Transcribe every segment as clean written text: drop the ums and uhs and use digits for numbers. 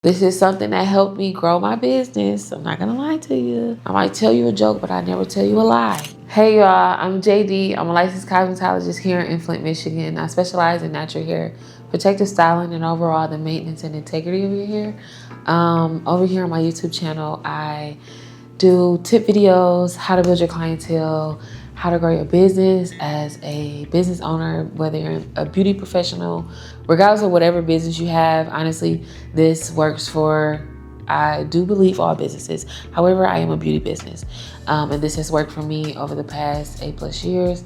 This is something that helped me grow my business. I'm not gonna lie to you. I might tell you a joke, but I never tell you a lie. Hey y'all, I'm JD. I'm a licensed cosmetologist here in Flint, Michigan. I specialize in natural hair, protective styling, and overall the maintenance and integrity of your hair. Over here on my YouTube channel, I do tip videos, how to build your clientele, how to grow your business as a business owner, whether you're a beauty professional, regardless of whatever business you have. Honestly, this works for, I do believe, all businesses. However, I am a beauty business. And this has worked for me over the past 8+ years.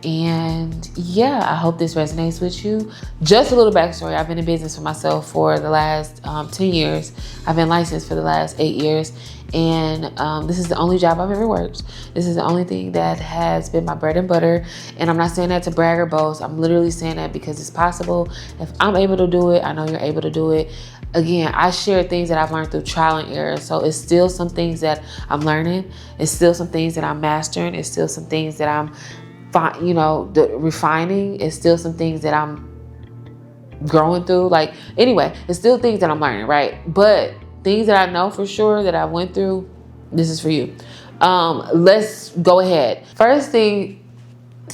And yeah, I hope this resonates with you. Just a little backstory. I've been in business for myself for the last 10 years. I've been licensed for the last 8 years. And this is the only job I've ever worked. This is the only thing that has been my bread and butter. And I'm not saying that to brag or boast. I'm literally saying that because it's possible. If I'm able to do it, I know you're able to do it. Again, I share things that I've learned through trial and error. So it's still some things that I'm learning. It's still some things that I'm mastering. It's still some things that I'm refining. Is still some things that I'm growing through. Like, anyway, it's still things that I'm learning, right? But things that I know for sure that I went through, this is for you. Let's go ahead. First thing,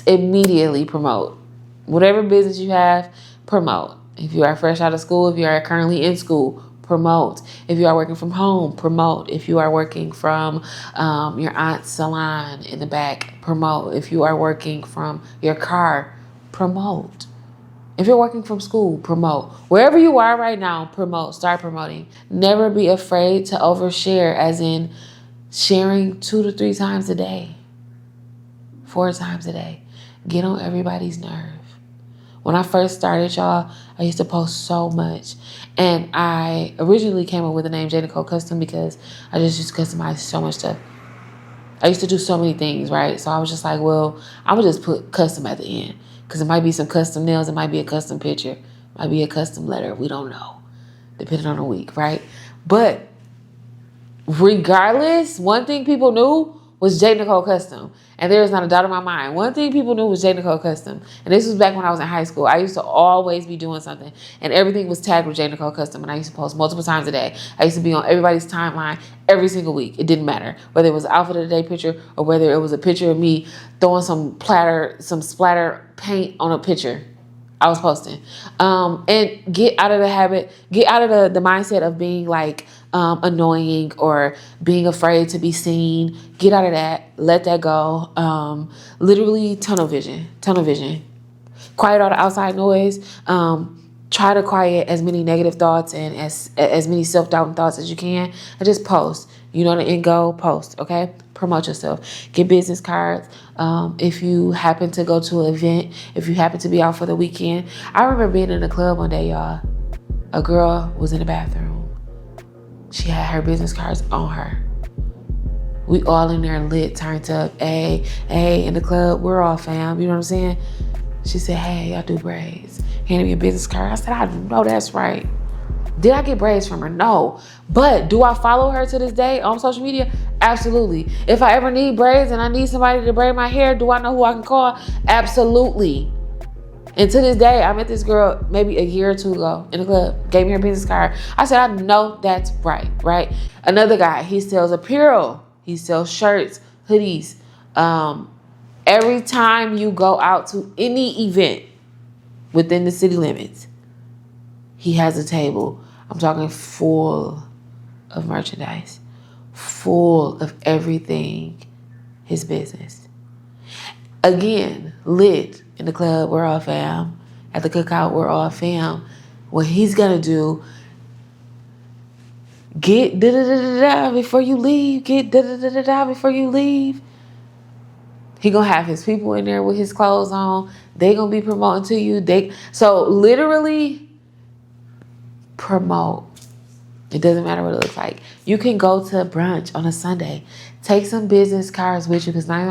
immediately promote. Whatever business you have, promote. If you are fresh out of school, if you are currently in school, promote. If you are working from home, promote. If you are working from your aunt's salon in the back, promote. If you are working from your car, promote. If you're working from school, promote. Wherever you are right now, promote. Start promoting. Never be afraid to overshare, as in sharing 2 to 3 times a day, 4 times a day. Get on everybody's nerve. When I first started, y'all, I used to post so much. And I originally came up with the name J. Nicole Custom because I just used to customize so much stuff. I used to do so many things, right? So I was just like, well, I'm going to just put custom at the end. Because it might be some custom nails. It might be a custom picture. It might be a custom letter. We don't know. Depending on the week, right? But regardless, one thing people knew was J. Nicole Custom. And there is not a doubt in my mind. One thing people knew was J. Nicole Custom. And this was back when I was in high school. I used to always be doing something. And everything was tagged with J. Nicole Custom. And I used to post multiple times a day. I used to be on everybody's timeline every single week. It didn't matter. Whether it was an outfit of the day picture or whether it was a picture of me throwing some splatter paint on a picture. I was posting. And get out of the habit, get out of the mindset of being like annoying or being afraid to be seen. Get out of that. Let that go. Literally tunnel vision. Quiet all the outside noise. Try to quiet as many negative thoughts and as many self-doubting thoughts as you can. And just post. You know the end goal, post, okay? Promote yourself. Get business cards. If you happen to go to an event, if you happen to be out for the weekend. I remember being in a club one day, y'all. A girl was in the bathroom. She had her business cards on her. We all in there lit, turned up. Hey, in the club, we're all fam. You know what I'm saying? She said, hey, I do braids. Handed me a business card. I said, I know that's right. Did I get braids from her? No. But do I follow her to this day on social media? Absolutely. If I ever need braids and I need somebody to braid my hair, do I know who I can call? Absolutely. And to this day, I met this girl maybe a year or 2 ago in the club, gave me her business card. I said, I know that's right? Another guy, he sells apparel. He sells shirts, hoodies. Every time you go out to any event within the city limits, he has a table. I'm talking full of merchandise, full of everything, his business. Again, lit in the club, we're all fam. At the cookout, we're all fam. What he's gonna do, get da-da-da-da-da before you leave, get da-da-da-da-da before you leave. He gonna have his people in there with his clothes on. They gonna be promoting to you. So literally promote. It doesn't matter what it looks like. You can go to brunch on a Sunday. Take some business cards with you because 9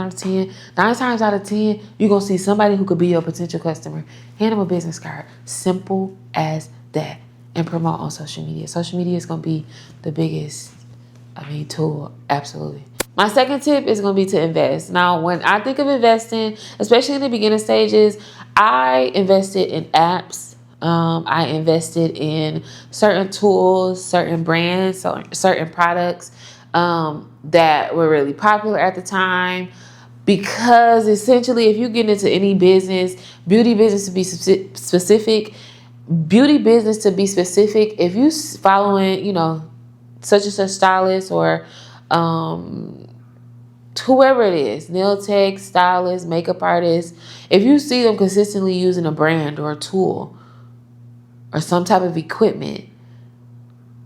times out of 10, you're going to see somebody who could be your potential customer. Hand them a business card. Simple as that. And promote on social media. Social media is going to be the biggest, tool. Absolutely. My second tip is going to be to invest. Now, when I think of investing, especially in the beginning stages, I invested in apps. I invested in certain tools, certain brands, certain products that were really popular at the time. Because essentially, if you get into any business, beauty business to be specific, if you following, such and such stylist or whoever it is, nail tech, stylist, makeup artist, if you see them consistently using a brand or a tool or some type of equipment,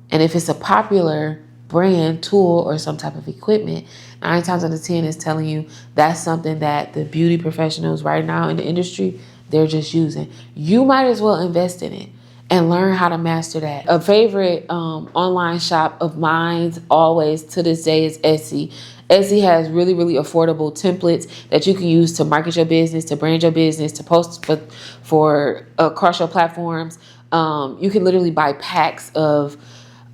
and if it's a popular brand, tool, or some type of equipment, 9 times out of 10 is telling you that's something that the beauty professionals right now in the industry, they're just using. You might as well invest in it and learn how to master that. A favorite online shop of mine always to this day is Etsy. Etsy has really, really affordable templates that you can use to market your business, to brand your business, to post for across your platforms. You can literally buy packs of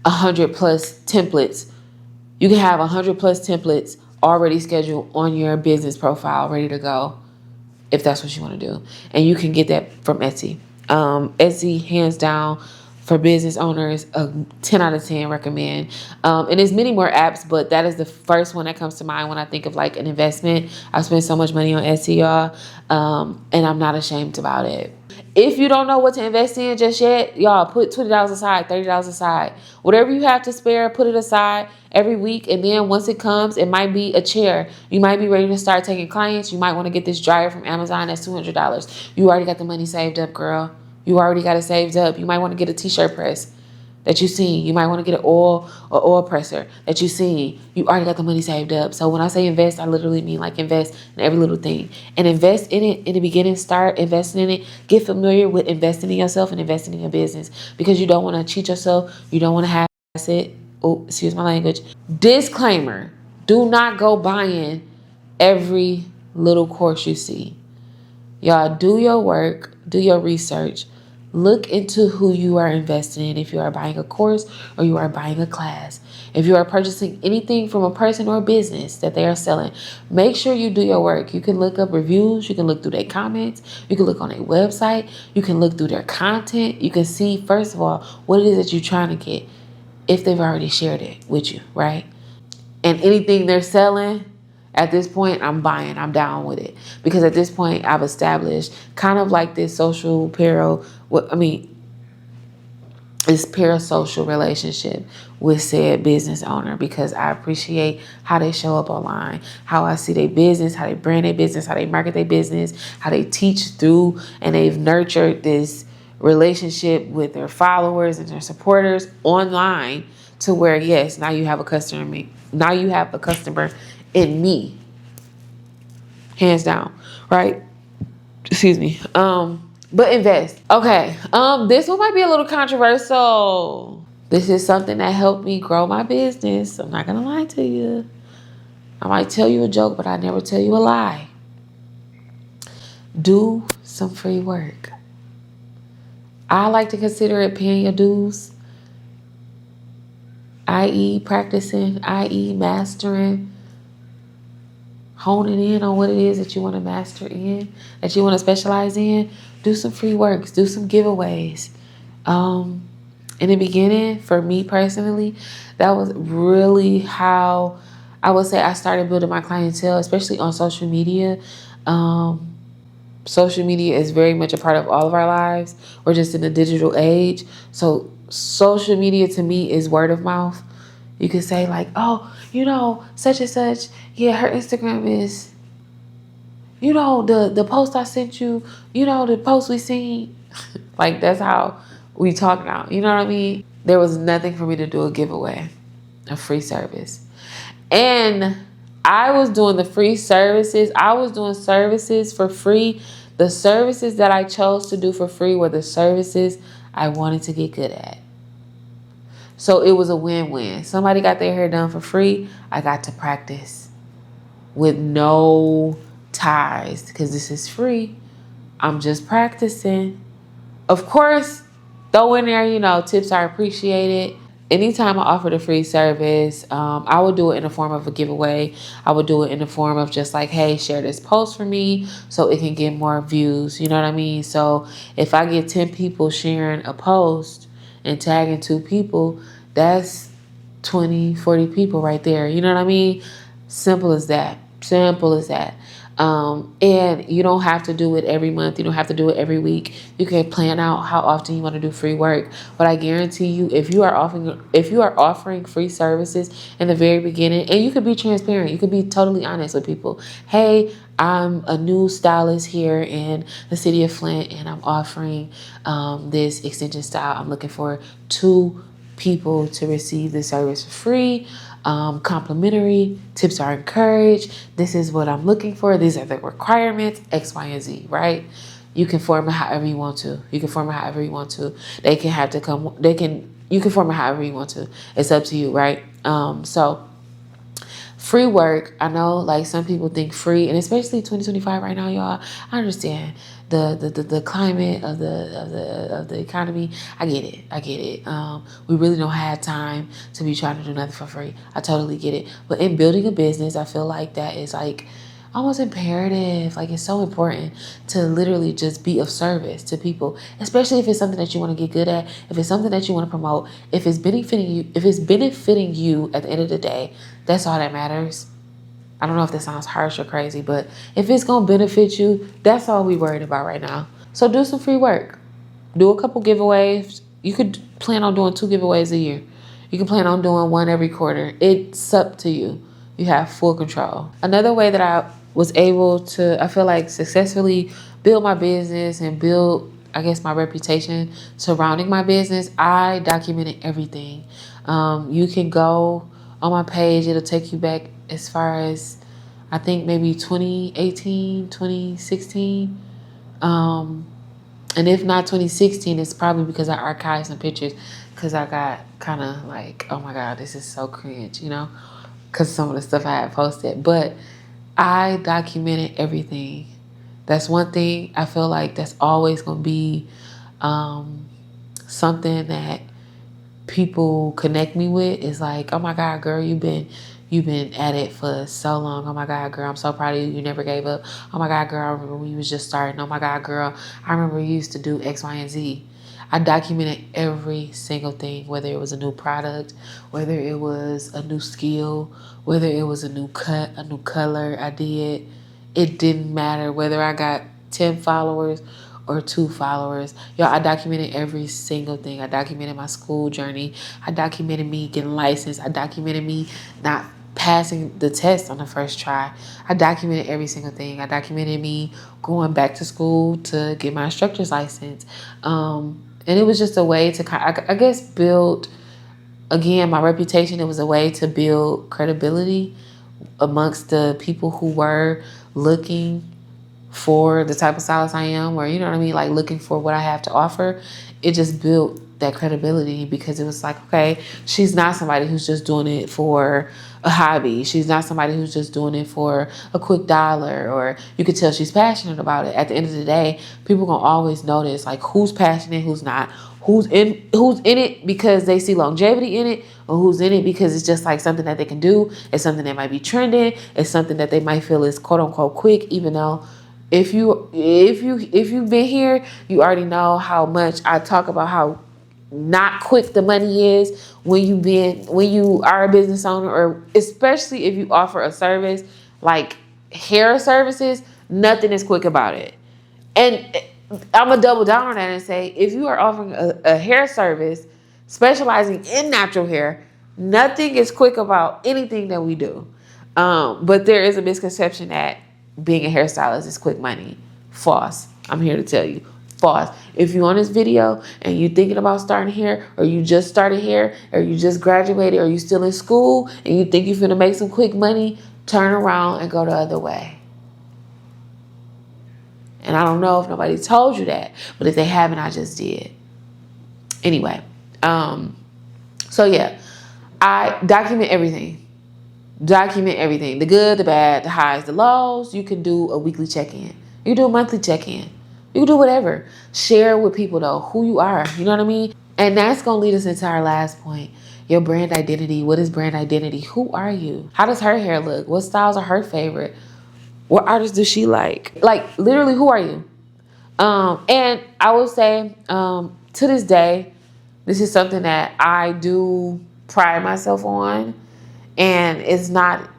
100 plus templates. You can have 100 plus templates already scheduled on your business profile, ready to go, if that's what you want to do. And you can get that from Etsy. Etsy, hands down, for business owners, a 10 out of 10 recommend. And there's many more apps, but that is the first one that comes to mind when I think of like an investment. I've spent so much money on Etsy, y'all, and I'm not ashamed about it. If you don't know what to invest in just yet, y'all, put $20 aside, $30 aside. Whatever you have to spare, put it aside every week. And then once it comes, it might be a chair. You might be ready to start taking clients. You might want to get this dryer from Amazon. That's $200. You already got the money saved up, girl. You already got it saved up. You might want to get a t-shirt press that you seen. You might want to get an oil presser that you seen. You already got the money saved up. So when I say invest, I literally mean like invest in every little thing. And invest in it in the beginning. Start investing in it. Get familiar with investing in yourself and investing in your business. Because you don't want to cheat yourself. You don't want to have it. Oh, excuse my language. Disclaimer. Do not go buying every little course you see. Y'all, do your work. Do your research. Look into who you are investing in, if you are buying a course or you are buying a class. If you are purchasing anything from a person or business that they are selling, make sure you do your work. You can look up reviews. You can look through their comments. You can look on their website. You can look through their content. You can see, first of all, what it is that you're trying to get if they've already shared it with you, right? And anything they're selling, at this point, I'm buying. I'm down with it. Because at this point, I've established kind of like this this parasocial relationship with said business owner, because I appreciate how they show up online, how I see their business, how they brand their business, how they market their business, how they teach through, and they've nurtured this relationship with their followers and their supporters online to where, yes, now you have a customer. Now you have a customer in me, hands down, right? Excuse me. But invest. Okay. This one might be a little controversial. This is something that helped me grow my business. I'm not gonna lie to you. I might tell you a joke, but I never tell you a lie. Do some free work. I like to consider it paying your dues, i.e. practicing, i.e. mastering, honing in on what it is that you want to master in, that you want to specialize in. Do some free works. Do some giveaways. In the beginning, for me personally, that was really how I would say I started building my clientele, especially on social media. Social media is very much a part of all of our lives. We're just in a digital age. So social media to me is word of mouth. You could say like, oh, such and such. Yeah, her Instagram is, the post I sent you, the post we seen. Like, that's how we talk now. You know what I mean? There was nothing for me to do a giveaway, a free service. And I was doing the free services. I was doing services for free. The services that I chose to do for free were the services I wanted to get good at. So it was a win-win. Somebody got their hair done for free. I got to practice with no ties because this is free. I'm just practicing. Of course, throw in there, tips are appreciated. anytime I offered a free service, I would do it in the form of a giveaway. I would do it in the form of just like, hey, share this post for me so it can get more views. You know what I mean? So if I get 10 people sharing a post and tagging 2 people, that's 20, 40 people right there. You know what I mean? Simple as that. Simple as that. And you don't have to do it every month. You don't have to do it every week. You can plan out how often you want to do free work. But I guarantee you, if you are offering free services in the very beginning, and you could be transparent, you could be totally honest with people. Hey, I'm a new stylist here in the city of Flint, and I'm offering this extension style. I'm looking for 2 people to receive the service for free. Complimentary, tips are encouraged. This is what I'm looking for. These are the requirements, X, Y, and Z, right? You can form it however you want to. You can form it however you want to. You can form it however you want to. It's up to you, right? So free work, I know like some people think free, and especially 2025 right now, y'all. I understand the climate of the economy. I get it. We really don't have time to be trying to do nothing for free. I totally get it. But in building a business, I feel like that is like almost imperative. Like, it's so important to literally just be of service to people, especially if it's something that you want to get good at, if it's something that you want to promote, if it's benefiting you at the end of the day. That's all that matters. I don't know if that sounds harsh or crazy, but if it's going to benefit you, that's all we worried about right now. So do some free work. Do a couple giveaways. You could plan on doing 2 giveaways a year. You can plan on doing 1 every quarter. It's up to you. You have full control. Another way that I was able to, I feel like, successfully build my business and build, I guess, my reputation surrounding my business, I documented everything. You can go on my page. It'll take you back as far as, I think, maybe 2018, 2016. And if not 2016, it's probably because I archived some pictures, because I got kind of like, oh my God, this is so cringe, because some of the stuff I had posted. But I documented everything. That's one thing I feel like that's always going to be something that people connect me with. Is like, oh my God, girl, you've been at it for so long. Oh my God, girl, I'm so proud of you. You never gave up. Oh my God, girl, I remember when you was just starting. Oh my God, girl, I remember you used to do X, Y, and Z. I documented every single thing, whether it was a new product, whether it was a new skill, whether it was a new cut, a new color I did. It didn't matter whether I got 10 followers or 2 followers. Y'all, I documented every single thing. I documented my school journey. I documented me getting licensed. I documented me not passing the test on the first try. I documented every single thing. I documented me going back to school to get my instructor's license. And it was just a way to, I guess, build, again, my reputation. It was a way to build credibility amongst the people who were looking for the type of stylist I am, or, you know what I mean, like looking for what I have to offer. It just built that credibility, because it was like, okay, she's not somebody who's just doing it for a hobby. She's not somebody who's just doing it for a quick dollar, or you could tell she's passionate about it. At the end of the day, people gonna always notice like who's passionate, who's not, who's in it because they see longevity in it, or who's in it because it's just like something that they can do. It's something that might be trending. It's something that they might feel is quote unquote quick, even though if you've been here, you already know how much I talk about how not quick the money is when you are a business owner, or especially if you offer a service like hair services. Nothing is quick about it. And I'm gonna double down on that and say, if you are offering a hair service specializing in natural hair, nothing is quick about anything that we do. But there is a misconception that being a hairstylist is quick money. False. I'm here to tell you. False. If you're on this video and you're thinking about starting hair, or you just started hair, or you just graduated, or you still in school and you think you're gonna make some quick money, turn around and go the other way. And I don't know if nobody told you that, but if they haven't, I just did. Anyway, so yeah, I document everything. Document everything. The good, the bad, the highs, the lows. You can do a weekly check-in. You can do a monthly check-in. You can do whatever. Share with people, though, who you are. You know what I mean? And that's going to lead us into our last point. Your brand identity. What is brand identity? Who are you? How does her hair look? What styles are her favorite? What artists does she like? Like, literally, who are you? And I would say, to this day, this is something that I do pride myself on. And it's not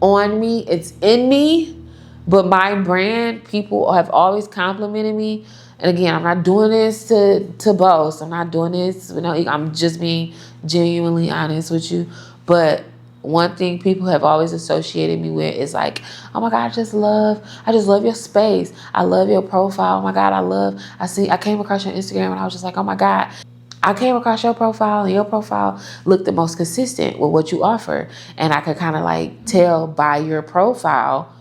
on me, it's in me. But my brand, people have always complimented me. And again, I'm not doing this to boast. I'm not doing this, I'm just being genuinely honest with you. But one thing people have always associated me with is like, oh my God, I just love your space. I love your profile. Oh my God, I came across your Instagram and I was just like, oh my God. I came across your profile and your profile looked the most consistent with what you offer. And I could kind of like tell by your profile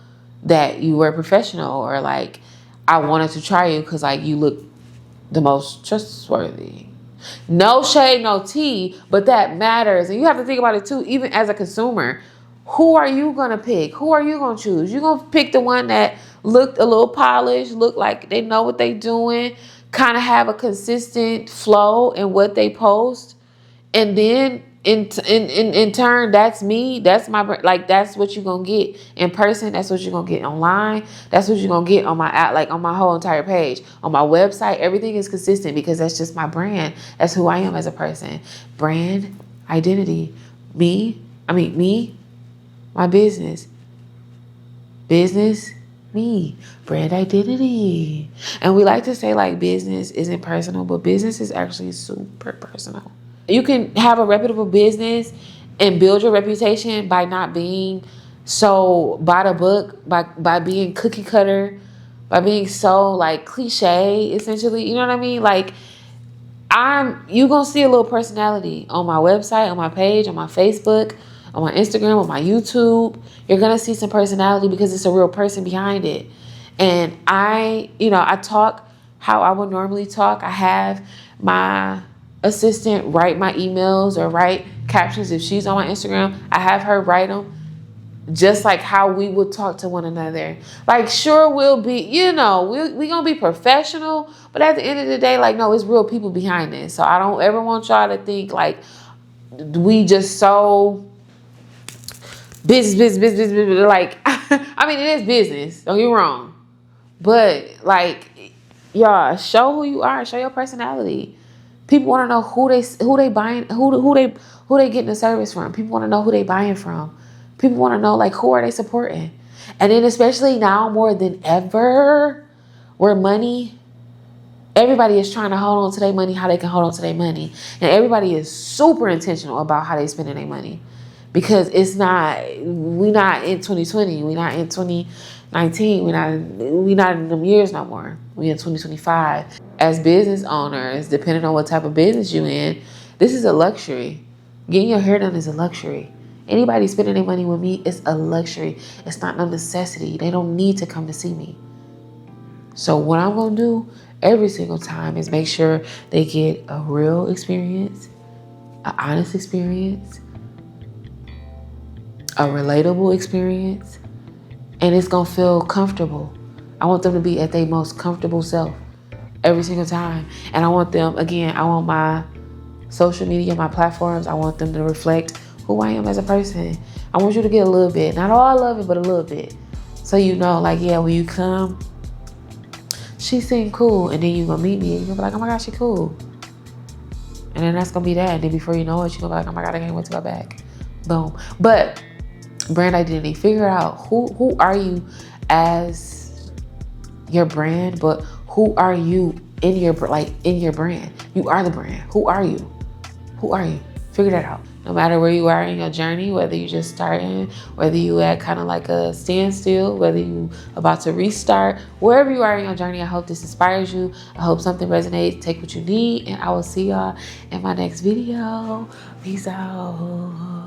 that you were professional, or like I wanted to try you because like you look the most trustworthy. No shade, no tea, but that matters. And you have to think about it too, even as a consumer. Who are you going to pick? Who are you going to choose? You're going to pick the one that looked a little polished, looked like they know what they're doing, kind of have a consistent flow in what they post. And then in turn, that's me. That's my, like, that's what you're going to get in person. That's what you're going to get online. That's what you're going to get on my app, like on my whole entire page, on my website. Everything is consistent because that's just my brand. That's who I am as a person. Brand identity. Me, my business, me, brand identity. And we like to say like business isn't personal, but business is actually super personal. You can have a reputable business and build your reputation by not being so by the book, by being cookie cutter, by being so like cliche, essentially. You know what I mean? Like, you gonna see a little personality on my website, on my page, on my Facebook, on my Instagram, on my YouTube. You're gonna see some personality because it's a real person behind it. And I talk how I would normally talk. I have my assistant write my emails or write captions. If she's on my Instagram, I have her write them just like how we would talk to one another. Like, sure, we'll be, we gonna be professional, but at the end of the day, like, no, it's real people behind this. So I don't ever want y'all to think like we just so business. Like, I mean, it is business. Don't get me wrong, but like, y'all, show who you are. Show your personality. People want to know who they buying, who they getting the service from. People want to know who they buying from. People want to know like who are they supporting. And then especially now more than ever, where everybody is trying to hold on to their money, how they can hold on to their money. And everybody is super intentional about how they spending their money. Because we not in 2020, we not in 2019, we not in them years no more. We in 2025. As business owners, depending on what type of business you in, this is a luxury. Getting your hair done is a luxury. Anybody spending their money with me is a luxury. It's not no necessity. They don't need to come to see me. So what I'm going to do every single time is make sure they get a real experience, an honest experience, a relatable experience, and it's going to feel comfortable. I want them to be at their most comfortable self every single time. And I want my social media, my platforms, I want them to reflect who I am as a person. I want you to get a little bit, not all of it, but a little bit. So like, yeah, when you come, she seemed cool. And then you gonna meet me and you're gonna be like, oh my God, she cool. And then that's gonna be that. And then before you know it, you're gonna be like, oh my God, I can't wait to go back. Boom. But brand identity, figure out who are you as your brand, but who are you in your brand? You are the brand. Who are you? Figure that out. No matter where you are in your journey, whether you're just starting, whether you at kind of like a standstill, whether you about to restart, wherever you are in your journey, I hope this inspires you. I hope something resonates. Take what you need, and I will see y'all in my next video. Peace out.